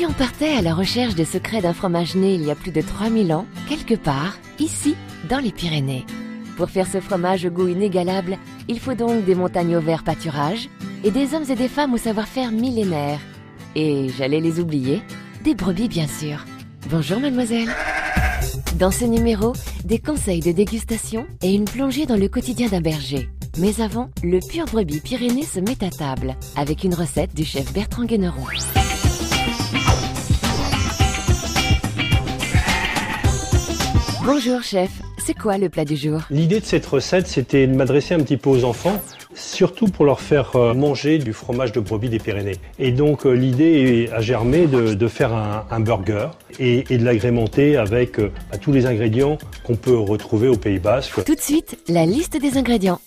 si on partait à la recherche des secrets d'un fromage né il y a plus de 3000 ans, quelque part, ici, dans les Pyrénées? Pour faire ce fromage au goût inégalable, il faut donc des montagnes au vert pâturage et des hommes et des femmes au savoir-faire millénaire. Et, j'allais les oublier, des brebis bien sûr. Bonjour mademoiselle. Dans ce numéro, des conseils de dégustation et une plongée dans le quotidien d'un berger. Mais avant, le Pur Brebis Pyrénées se met à table avec une recette du chef Bertrand Guéneron. Bonjour chef, c'est quoi le plat du jour? L'idée de cette recette, c'était de m'adresser un petit peu aux enfants, surtout pour leur faire manger du fromage de brebis des Pyrénées. Et donc l'idée a germé de faire un burger et de l'agrémenter avec tous les ingrédients qu'on peut retrouver au Pays Basque. Tout de suite, la liste des ingrédients.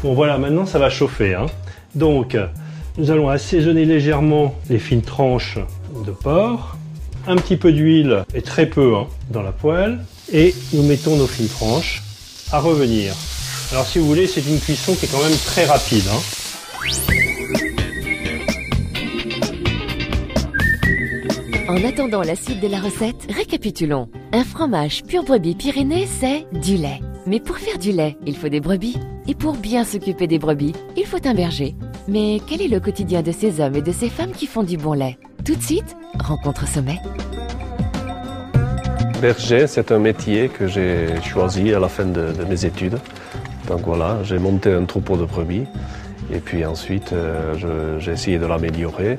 Bon voilà, maintenant ça va chauffer. Donc nous allons assaisonner légèrement les fines tranches de porc, un petit peu d'huile et très peu dans la poêle, et nous mettons nos fines tranches à revenir. Alors si vous voulez, c'est une cuisson qui est quand même très rapide. En attendant la suite de la recette, récapitulons. Un fromage Pur Brebis Pyrénées, c'est du lait. Mais pour faire du lait, il faut des brebis. Et pour bien s'occuper des brebis, il faut un berger. Mais quel est le quotidien de ces hommes et de ces femmes qui font du bon lait? Tout de suite, rencontre sommet. Berger, c'est un métier que j'ai choisi à la fin de mes études. Donc voilà, j'ai monté un troupeau de brebis. Et puis ensuite, j'ai essayé de l'améliorer.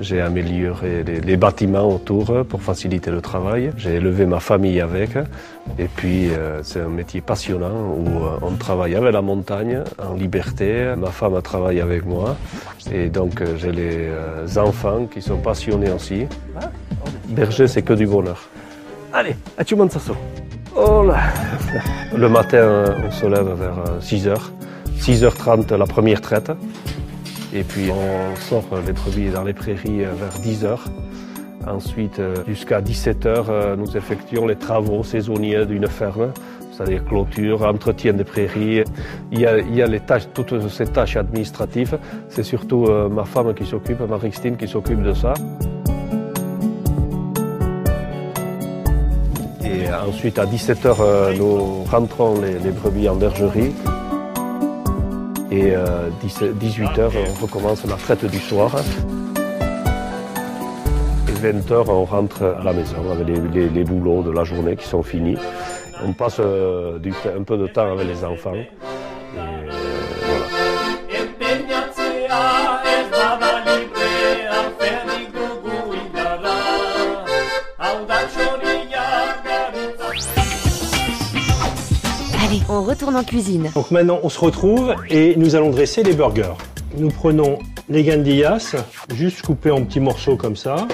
J'ai amélioré les bâtiments autour pour faciliter le travail. J'ai élevé ma famille avec. Et puis, c'est un métier passionnant où on travaille avec la montagne, en liberté. Ma femme travaille avec moi. Et donc, j'ai les enfants qui sont passionnés aussi. Berger, c'est que du bonheur. Allez, tu montes ça. Oh là. Le matin, on se lève vers 6h. 6h30, la première traite. Et puis on sort les brebis dans les prairies vers 10h. Ensuite, jusqu'à 17h, nous effectuons les travaux saisonniers d'une ferme, c'est-à-dire clôture, entretien des prairies. Il y a les tâches, toutes ces tâches administratives. C'est surtout ma femme qui s'occupe, Marie-Christine, qui s'occupe de ça. Et ensuite, à 17h, nous rentrons les brebis en bergerie. Et 18h, on recommence la traite du soir. Et 20h, on rentre à la maison avec les boulots de la journée qui sont finis. On passe un peu de temps avec les enfants. Et voilà. Allez, on retourne en cuisine. Donc maintenant, on se retrouve et nous allons dresser les burgers. Nous prenons les guindillas, juste coupés en petits morceaux comme ça.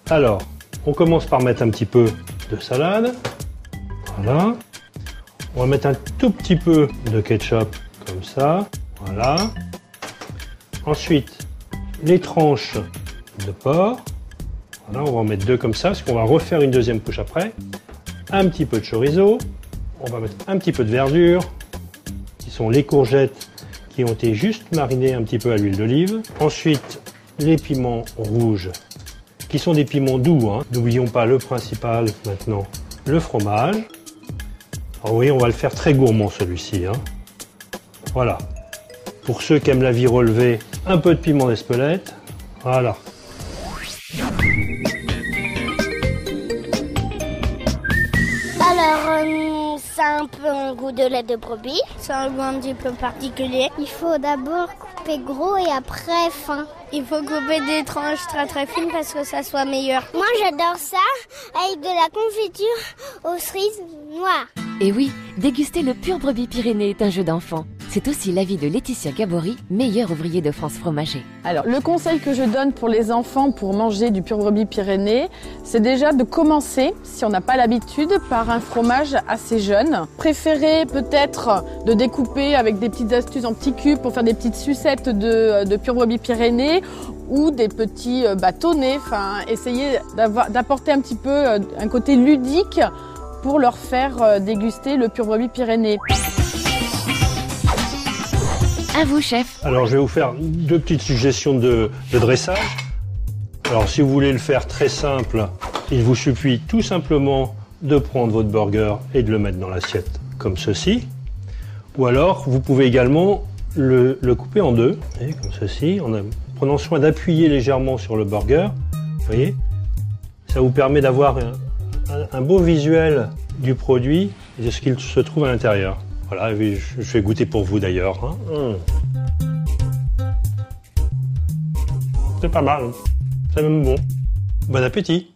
Alors, on commence par mettre un petit peu de salade. Voilà. On va mettre un tout petit peu de ketchup comme ça. Voilà. Ensuite, les tranches de porc. Voilà, on va en mettre 2 comme ça, parce qu'on va refaire une deuxième couche après. Un petit peu de chorizo. On va mettre un petit peu de verdure, qui sont les courgettes qui ont été juste marinées un petit peu à l'huile d'olive. Ensuite, les piments rouges, qui sont des piments doux. N'oublions pas le principal maintenant, le fromage. Alors oui, on va le faire très gourmand celui-ci. Voilà. Pour ceux qui aiment la vie relevée, un peu de piment d'Espelette. Voilà. Alors, ça a un peu un goût de lait de brebis. Ça a un goût un petit peu particulier. Il faut d'abord couper gros et après fin. Il faut couper des tranches très très fines parce que ça soit meilleur. Moi j'adore ça avec de la confiture aux cerises noires. Et oui, déguster le Pur Brebis Pyrénées est un jeu d'enfant. C'est aussi l'avis de Laetitia Gabory, meilleure ouvrier de France Fromager. Alors, le conseil que je donne pour les enfants pour manger du Pur Brebis Pyrénées, c'est déjà de commencer, si on n'a pas l'habitude, par un fromage assez jeune. Préférez peut-être de découper avec des petites astuces en petits cubes pour faire des petites sucettes de Pur Brebis Pyrénées ou des petits bâtonnets. Enfin, essayez d'apporter un petit peu un côté ludique pour leur faire déguster le Pur Brebis Pyrénées. À vous, chef. Alors, je vais vous faire 2 petites suggestions de dressage. Alors, si vous voulez le faire très simple, il vous suffit tout simplement de prendre votre burger et de le mettre dans l'assiette comme ceci. Ou alors, vous pouvez également le couper en 2, voyez, comme ceci, en prenant soin d'appuyer légèrement sur le burger. Vous voyez, ça vous permet d'avoir un beau visuel du produit et de ce qu'il se trouve à l'intérieur. Voilà, je vais goûter pour vous d'ailleurs. C'est pas mal, c'est même bon. Bon appétit!